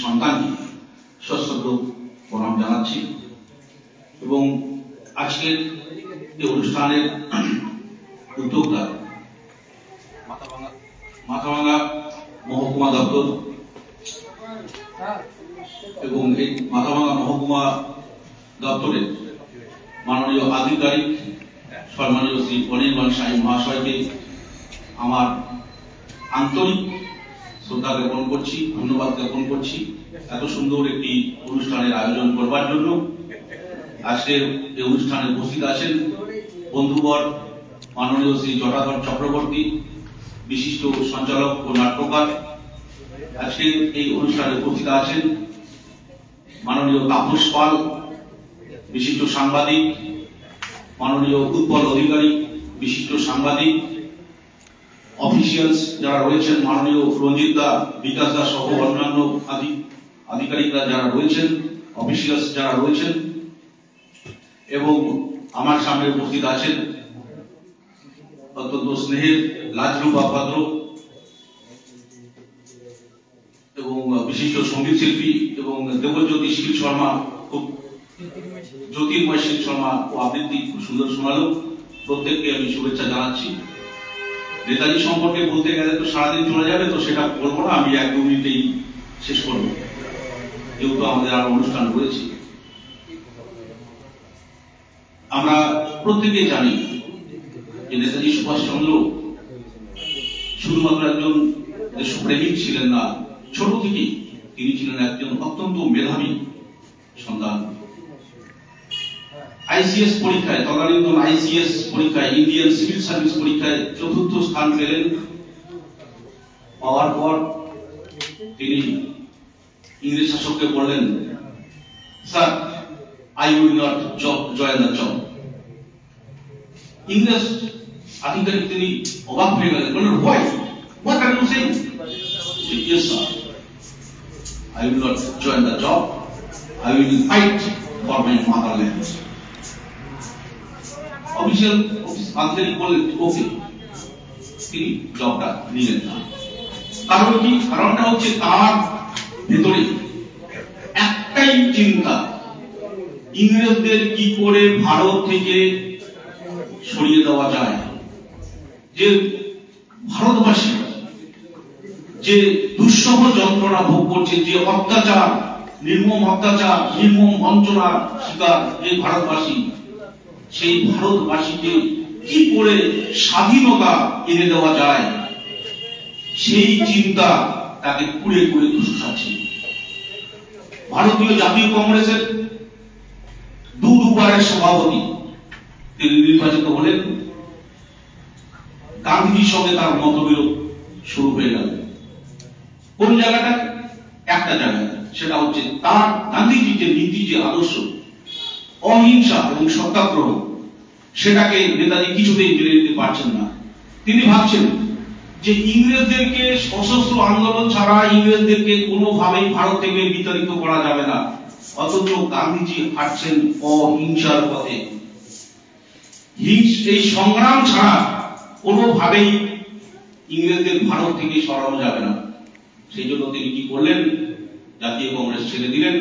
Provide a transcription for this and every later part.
সন্তানকে সশ্রদ্ধ প্রণাম জানাচ্ছি এবং আজকের এই অনুষ্ঠানের উদ্যোক্তা মাথাভাঙ্গা মহকুমা দপ্তর এবং এই মাথাভাঙ্গা মহকুমা দপ্তরের মাননীয় আধিকারিক সম্মানীয় শ্রী অনির্বাণ সাঁই মহাশয়কে আমার আন্তরিক শ্রদ্ধা জ্ঞাপন করছি, ধন্যবাদ জ্ঞাপন করছি এত সুন্দর একটি অনুষ্ঠানের আয়োজন করবার জন্য। আজকের এই অনুষ্ঠানে উপস্থিত আছেন বন্ধুবর মাননীয় শ্রী জটাধর চক্রবর্তী, বিশিষ্ট সঞ্চালক ও নাট্যকার। আজকের এই অনুষ্ঠানে উপস্থিত আছেন মাননীয় তাপস পাল, বিশিষ্ট সাংবাদিক, মাননীয় উৎপল অধিকারী, বিশিষ্ট সাংবাদিক, অফিসিয়ালস যারা রয়েছেন মাননীয় রঞ্জিত দা, বিকাশ দা সহ অন্যান্য আধিকারিকরা যারা রয়েছেন, অফিসিয়ালস যারা রয়েছেন, এবং আমার সামনে উপস্থিত আছেন অত্যন্ত স্নেহের লাজরূপা ভদ্র এবং বিশিষ্ট সঙ্গীত শিল্পী এবং দেবজ্যোতি শীল শর্মা, খুব জ্যোতির্ময় শীল শর্মা ও আবৃত্তি খুব সুন্দর শোনালো। প্রত্যেককে আমি শুভেচ্ছা জানাচ্ছি। নেতাজি সম্পর্কে বলতে গেলে তো সারাদিন চলে যাবে, তো সেটা বলবো না, আমি 1-2 মিনিটেই শেষ করবো, যেহেতু আমাদের আরো অনুষ্ঠান রয়েছে। আমরা প্রত্যেকে জানি যে নেতাজি সুভাষচন্দ্র শুধুমাত্র একজন দেশপ্রেমিক ছিলেন না, ছোট থেকেই তিনি ছিলেন একজন অত্যন্ত মেধাবী সন্তান। আইসিএস পরীক্ষায়, তদানীন্তন আইসিএস পরীক্ষায়, ইন্ডিয়ান সিভিল সার্ভিস পরীক্ষায় 4র্থ স্থান পেলেন। পাওয়ার পর তিনি ইংরেজ শাসককে বললেন, sir, I will not join the job. ইংরেজ আধিকারিক তিনি অবাক হয়ে গেলেন, বললেন, why? What are you saying? Yes, sir. I will not join the job. I will fight for my motherland. Official আধিকারিক বললেন, ওকে, তিনি জবটা নিলেন না। কারণ কি? কারণটা হচ্ছে তার ভেতরে একটাই চিন্তা, ইংরেজদের কি করে ভারত থেকে সরিয়ে দেওয়া যায়। যে ভারতবাসী যে দুঃসহ যন্ত্রণা ভোগ করছে, যে অত্যাচার, নির্মম অত্যাচার, নির্মম বঞ্চনার শিকার যে ভারতবাসী, সেই ভারতবাসীকে কি করে স্বাধীনতা এনে দেওয়া যায়, সেই চিন্তা তাকে কুড়ে কুড়ে ধুসাচ্ছে। ভারতীয় জাতীয় কংগ্রেসের দুবারের সভাপতি তিনি নির্বাচিত হলেন। গান্ধীজির সঙ্গে তার মতবিরোধ শুরু হয়ে গেল। কোন জায়গাটা? একটা জায়গায়, সেটা হচ্ছে তার গান্ধীজির যে নীতি, যে আদর্শ, অহিংসা এবং সত্যাগ্রহ, সেটাকে নেতাজি কিছুতেই মেনে নিতে পারছেন না। তিনি ভাবছেন যে ইংরেজদেরকে সশস্ত্র আন্দোলন ছাড়া ইংরেজদেরকে কোনোভাবেই ভারত থেকে বিতাড়িত করা যাবে না। অথচ গান্ধীজি হাঁটছেন অহিংসার পথে। এই সংগ্রাম ছাড়া কোনোভাবেই ইংরেজদের ভারত থেকে সরানো যাবে না। সেই জন্য তিনি কি করলেন? জাতীয় কংগ্রেস ছেড়ে দিলেন,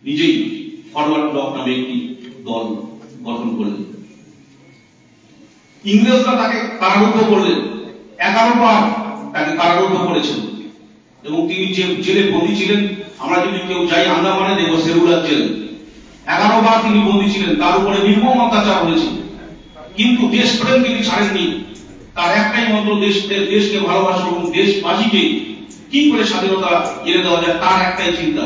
নিজেই ফরওয়ার্ড ব্লক নামে একটি দল গঠন করলেন। ইংরেজরা তাকে কারারুদ্ধ করলেন, 11 বার তাকে কারারুদ্ধ করেছেন এবং তিনি যে জেলে বন্দী ছিলেন, আমরা যদি কেউ যাই আন্দামানে দেখবো সেলুলার জেল, 11 বার তিনি বন্দী ছিলেন। তার উপরে নির্মম অত্যাচার হয়েছে, কিন্তু দেশপ্রেম তিনি ছাড়েননি। তার একটাই মন্ত্র, দেশকে ভালোবাসা এবং দেশবাসীকে কি করে স্বাধীনতা এনে দেওয়া যায়, তার একটাই চিন্তা।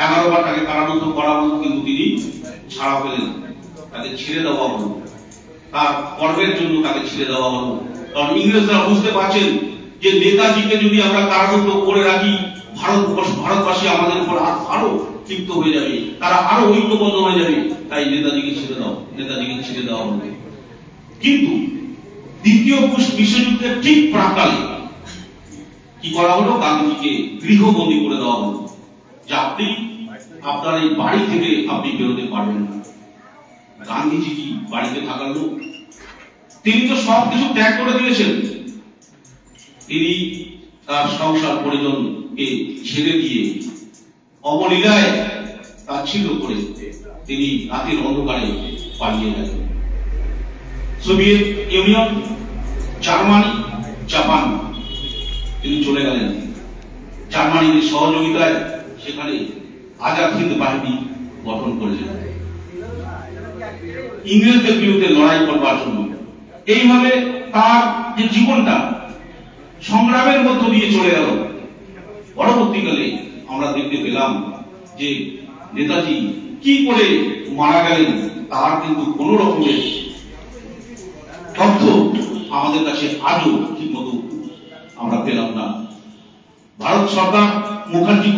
11 বার তাকে কারারুদ্ধ করা হলো, কিন্তু তিনি ছাড়া পেলেন, তাকে ছেড়ে দেওয়া হলো। তার কর্মের জন্য তাকে ছেড়ে দেওয়া হলো। কারণ ইংরেজরা বুঝতে পারছেন যে নেতাজিকে যদি আমরা কারারুদ্ধ করে রাখি, ভারতবাসী আমাদের উপর আরো ক্ষিপ্ত হয়ে যাবে, তারা আরো ঐক্যবদ্ধ হয়ে যাবে। তাই নেতাজিকে ছেড়ে দেওয়া হলো। কিন্তু দ্বিতীয় বিশ্বযুদ্ধের ঠিক প্রাক্কালে কি করা হলো? গান্ধীজিকে গৃহবন্দী করে দেওয়া হলো, যে আপনি আপনার এই বাড়ি থেকে আপনি বেরোতে পারবেন না। গান্ধীজি কি বাড়িতে থাকার লোক? তিনি তো সবকিছু ত্যাগ করে দিয়েছেন। তিনি তার সংসার পরিজন কে ছেড়ে দিয়ে অবলীলায় তাচ্ছিল্য করে তিনি রাতের অন্ধকারে পালিয়ে গেলেন। সোভিয়েত ইউনিয়ন, জার্মানি, জাপান তিনি চলে গেলেন। জার্মানির সহযোগিতায় সেখানে আজাদ হিন্দ বাহিনী গঠন করলেন ইংরেজদের বিরুদ্ধে লড়াই করবার জন্য। এইভাবে তার যে জীবনটা সংগ্রামের মধ্য দিয়ে চলে গেল। পরবর্তীকালে আমরা দেখতে পেলাম যে নেতাজি কি করে মারা গেলেন তার কিন্তু কোন রকমের তথ্য আমাদের কাছে আজও ঠিক মতো আমরা পেলাম না। ভারত সরকার মুখার্জি